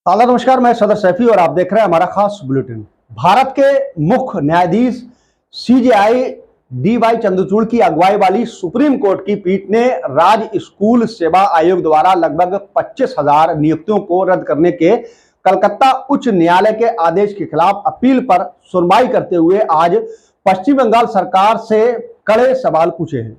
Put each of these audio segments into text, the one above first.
ताला नमस्कार, मैं सदर सैफी और आप देख रहे हैं हमारा खास बुलेटिन। भारत के मुख्य न्यायाधीश सीजेआई डीवाई चंद्रचूड़ की अगुवाई वाली सुप्रीम कोर्ट की पीठ ने राज्य स्कूल सेवा आयोग द्वारा लगभग 25,000 नियुक्तियों को रद्द करने के कलकत्ता उच्च न्यायालय के आदेश के खिलाफ अपील पर सुनवाई करते हुए आज पश्चिम बंगाल सरकार से कड़े सवाल पूछे हैं।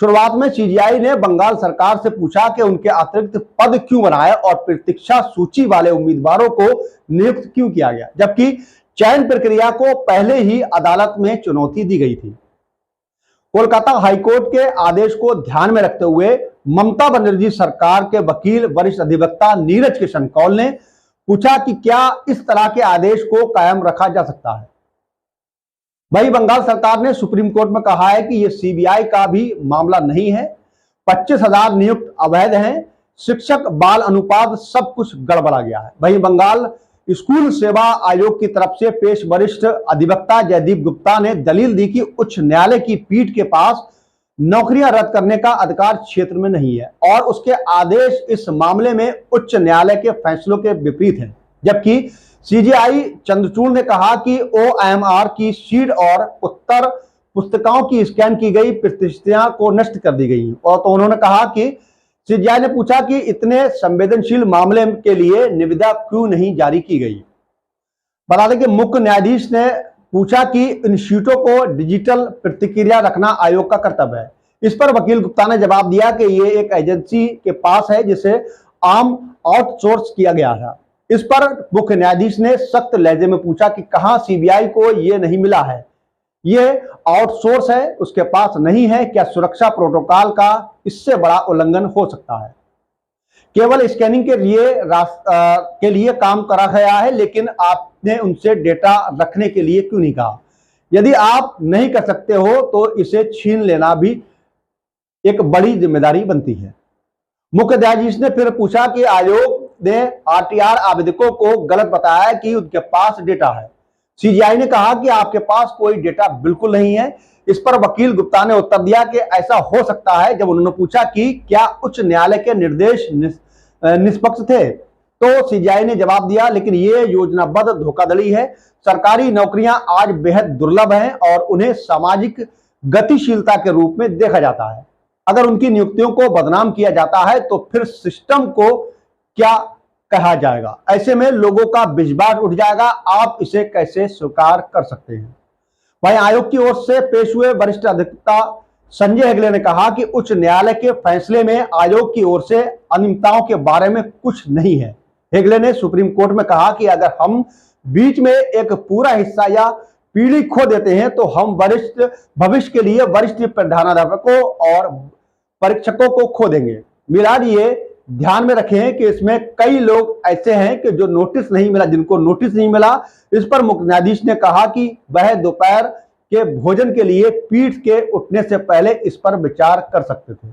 शुरुआत में सीजीआई ने बंगाल सरकार से पूछा कि उनके अतिरिक्त पद क्यों बनाए और प्रतीक्षा सूची वाले उम्मीदवारों को नियुक्त क्यों किया गया, जबकि चयन प्रक्रिया को पहले ही अदालत में चुनौती दी गई थी। कोलकाता हाईकोर्ट के आदेश को ध्यान में रखते हुए ममता बनर्जी सरकार के वकील वरिष्ठ अधिवक्ता नीरज किशन कौल ने पूछा कि क्या इस तरह के आदेश को कायम रखा जा सकता है। वहीं बंगाल सरकार ने सुप्रीम कोर्ट में कहा है कि यह सीबीआई का भी मामला नहीं है, 25,000 नियुक्त अवैध हैं, शिक्षक बाल अनुपात सब कुछ गड़बड़ा गया है। वहीं बंगाल स्कूल सेवा आयोग की तरफ से पेश वरिष्ठ अधिवक्ता जयदीप गुप्ता ने दलील दी कि उच्च न्यायालय की पीठ के पास नौकरियां रद्द करने का अधिकार क्षेत्र में नहीं है और उसके आदेश इस मामले में उच्च न्यायालय के फैसलों के विपरीत हैं। जबकि सीजीआई चंद्रचूड़ ने कहा कि ओएमआर की शीट और उत्तर पुस्तिकाओं की स्कैन की गई प्रतिष्ठियां को नष्ट कर दी गई। और तो उन्होंने कहा कि सीजीआई ने पूछा कि इतने संवेदनशील मामले के लिए निविदा क्यों नहीं जारी की गई। बता दें कि मुख्य न्यायाधीश ने पूछा कि इन शीटों को डिजिटल प्रतिक्रिया रखना आयोग का कर्तव्य है। इस पर वकील गुप्ता ने जवाब दिया कि ये एक एजेंसी के पास है जिसे आम आउटसोर्स किया गया था। इस पर मुख्य न्यायाधीश ने सख्त लहजे में पूछा कि कहां सीबीआई को यह नहीं मिला है, ये आउटसोर्स है, उसके पास नहीं है, क्या सुरक्षा प्रोटोकॉल का इससे बड़ा उल्लंघन हो सकता है। केवल स्कैनिंग के लिए काम करा गया है, लेकिन आपने उनसे डेटा रखने के लिए क्यों नहीं कहा। यदि आप नहीं कर सकते हो तो इसे छीन लेना भी एक बड़ी जिम्मेदारी बनती है। मुख्य न्यायाधीश ने फिर पूछा कि आयोग ने आरटीआर आवेदकों को गलत बताया कि उनके पास डेटा है। सीजीआई ने कहा कि आपके पास कोई डेटा बिल्कुल नहीं है। इस पर वकील गुप्ता ने उत्तर दिया कि ऐसा हो सकता है। जब उन्होंने पूछा कि क्या उच्च न्यायालय के निर्देश निष्पक्ष थे, तो सीजीआई ने जवाब दिया, लेकिन ये योजनाबद्ध धोखाधड़ी है। सरकारी नौकरियां आज बेहद दुर्लभ हैं और उन्हें सामाजिक गतिशीलता के रूप में देखा जाता है। अगर उनकी नियुक्तियों को बदनाम किया जाता है तो फिर सिस्टम को क्या कहा जाएगा। ऐसे में लोगों का विश्वास उठ जाएगा। आप इसे कैसे स्वीकार कर सकते हैं। वहीं आयोग की ओर से पेश हुए वरिष्ठ अधिवक्ता संजय हेगड़े ने कहा कि उच्च न्यायालय के फैसले में आयोग की ओर से अनियमितताओं के बारे में कुछ नहीं है। हेगड़े ने सुप्रीम कोर्ट में कहा कि अगर हम बीच में एक पूरा हिस्सा या पीढ़ी खो देते हैं तो हम भविष्य के लिए वरिष्ठ प्रधानाध्यापकों और परीक्षकों को खो देंगे। मिलाद ये ध्यान में रखें कि इसमें कई लोग ऐसे हैं कि जो नोटिस नहीं मिला, जिनको नोटिस नहीं मिला। इस पर मुख्य न्यायाधीश ने कहा कि वह दोपहर के भोजन के लिए पीठ के उठने से पहले इस पर विचार कर सकते थे।